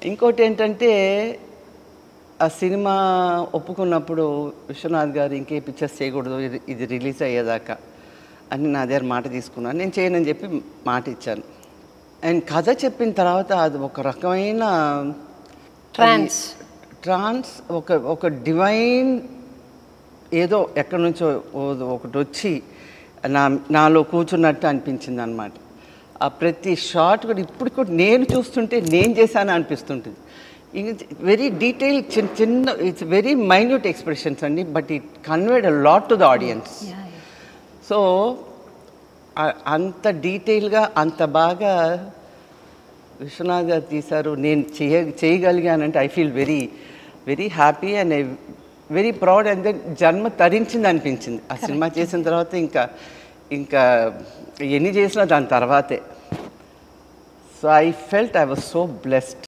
ఇంకోటి ఏంటంటే ఆ సినిమా ఒప్పుకున్నప్పుడు విశ్వనాథ్ గారు ఇంకే పిక్చర్స్ చేయకూడదు, ఇది రిలీజ్ అయ్యేదాకా అని నా దగ్గర మాట తీసుకున్నాను. నేను చేయనని చెప్పి మాట ఇచ్చాను. అండ్ కథ చెప్పిన తర్వాత అది ఒక రకమైన ట్రాన్స్ ఒక డివైన్ ఏదో ఎక్కడి నుంచో ఒకటి వచ్చి నాలో కూర్చున్నట్టు అనిపించింది అనమాట. ఆ ప్రతి షాట్ కూడా ఇప్పుడు కూడా నేను చూస్తుంటే నేను చేశాను అనిపిస్తుంటుంది. వెరీ డీటెయిల్ చిన్న ఇట్స్ వెరీ మైన్యూట్ ఎక్స్ప్రెషన్స్ అండి, but it conveyed a lot to the audience. So అంత డీటెయిల్గా అంత బాగా విశ్వనాథ్ గారు తీశారు. నేను చేయగలిగానంటే I feel very very happy and very proud. And then జన్మ తరించింది అనిపించింది ఆ సినిమా చేసిన తర్వాత. ఇంకా ఎన్ని చేసినా దాని తర్వాతే. So I felt I was so blessed.